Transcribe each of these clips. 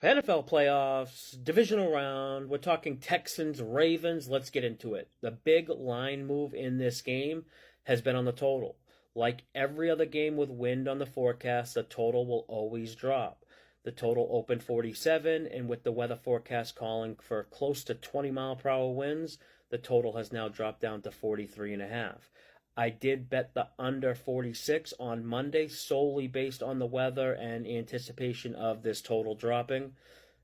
NFL playoffs, divisional round. We're talking Texans, Ravens. Let's get into it. The big line move in this game has been on the total. Like every other game with wind on the forecast, the total will always drop. The total opened 47, and with the weather forecast calling for close to 20-mile-per-hour winds, the total has now dropped down to 43.5. I did bet the under 46 on Monday solely based on the weather and anticipation of this total dropping.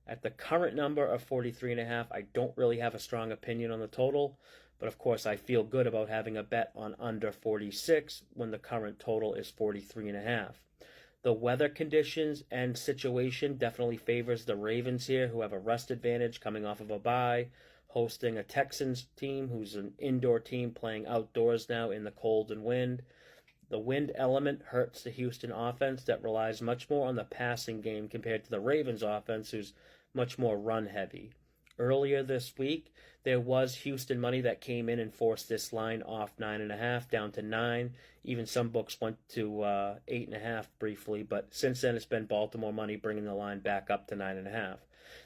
At the current number of 43.5, I don't really have a strong opinion on the total, but of course I feel good about having a bet on under 46 when the current total is 43.5. The weather conditions and situation definitely favors the Ravens here, who have a rest advantage coming off of a bye, hosting a Texans team who's an indoor team playing outdoors now in the cold and wind. The wind element hurts the Houston offense that relies much more on the passing game compared to the Ravens offense, who's much more run heavy. Earlier this week, there was Houston money that came in and forced this line off 9.5 down to 9. Even some books went to 8.5 briefly, but since then it's been Baltimore money bringing the line back up to 9.5.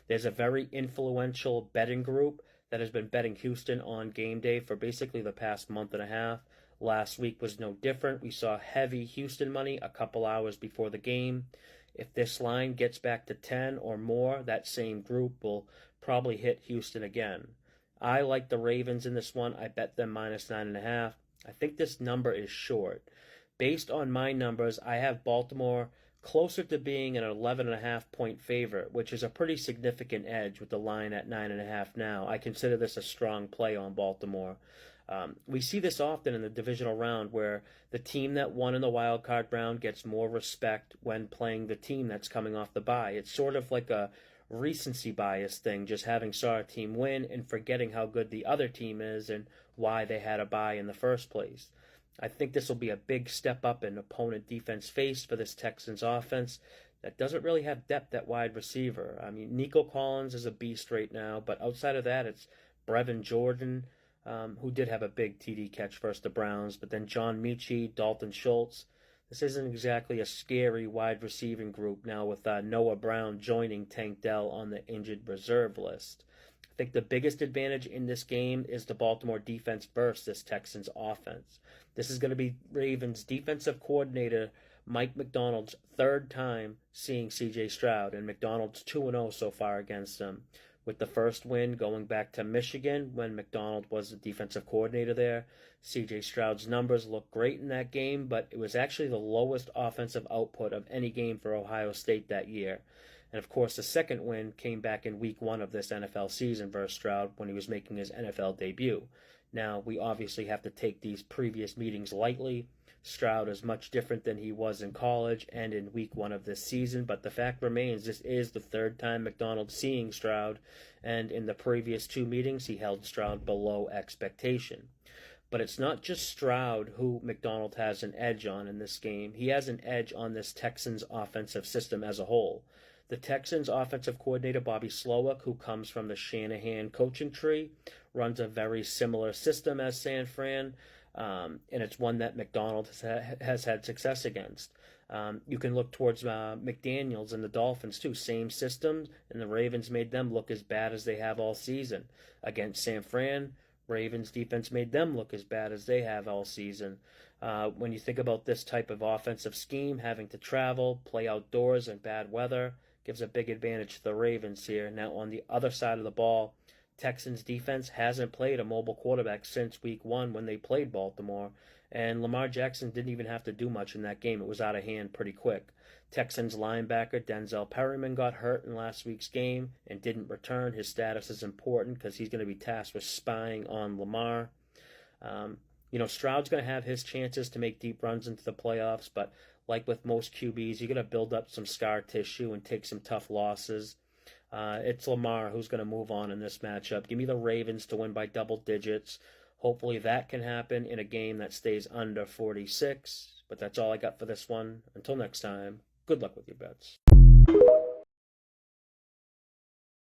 There's a very influential betting group that has been betting Houston on game day for basically the past month and a half. Last week was no different. We saw heavy Houston money a couple hours before the game. If this line gets back to 10 or more, that same group will probably hit Houston again. I like the Ravens in this one. I bet them minus 9.5. I think this number is short. Based on my numbers, I have Baltimore closer to being an 11.5 point favorite, which is a pretty significant edge with the line at 9.5 now. I consider this a strong play on Baltimore. We see this often in the divisional round where the team that won in the wild card round gets more respect when playing the team that's coming off the bye. It's sort of like a recency bias thing, just having saw a team win and forgetting how good the other team is and why they had a bye in the first place. I think this will be a big step up in opponent defense faced for this Texans offense that doesn't really have depth at wide receiver. I mean, Nico Collins is a beast right now, but outside of that, it's Brevin Jordan, who did have a big TD catch versus the Browns, but then John Mechie, Dalton Schultz. This isn't exactly a scary wide receiving group now with Noah Brown joining Tank Dell on the injured reserve list. I think the biggest advantage in this game is the Baltimore defense versus this Texans offense. This is going to be Ravens defensive coordinator Mike Macdonald's third time seeing C.J. Stroud, and Macdonald's 2-0 so far against him, with the first win going back to Michigan when Macdonald was the defensive coordinator there. C.J. Stroud's numbers look great in that game, but it was actually the lowest offensive output of any game for Ohio State that year. And of course, the second win came back in week 1 of this NFL season versus Stroud when he was making his NFL debut. Now, we obviously have to take these previous meetings lightly. Stroud is much different than he was in college and in week 1 of this season, but the fact remains this is the third time Macdonald seeing Stroud, and in the previous 2 meetings he held Stroud below expectation. But it's not just Stroud who Macdonald has an edge on in this game. He has an edge on this Texans offensive system as a whole. The Texans offensive coordinator, Bobby Slowick, who comes from the Shanahan coaching tree, runs a very similar system as San Fran, and it's one that Macdonald has had success against. You can look towards McDaniels and the Dolphins, too. Same system, and the Ravens made them look as bad as they have all season. Against San Fran, Ravens defense made them look as bad as they have all season. When you think about this type of offensive scheme, having to travel, play outdoors in bad weather, gives a big advantage to the Ravens here. Now, on the other side of the ball, Texans defense hasn't played a mobile quarterback since week 1 when they played Baltimore, and Lamar Jackson didn't even have to do much in that game. It was out of hand pretty quick. Texans linebacker Denzel Perryman got hurt in last week's game and didn't return. His status is important because he's going to be tasked with spying on Lamar. Stroud's going to have his chances to make deep runs into the playoffs, but like with most QBs, you're going to build up some scar tissue and take some tough losses. It's Lamar who's going to move on in this matchup. Give me the Ravens to win by double digits. Hopefully that can happen in a game that stays under 46. But that's all I got for this one. Until next time, good luck with your bets.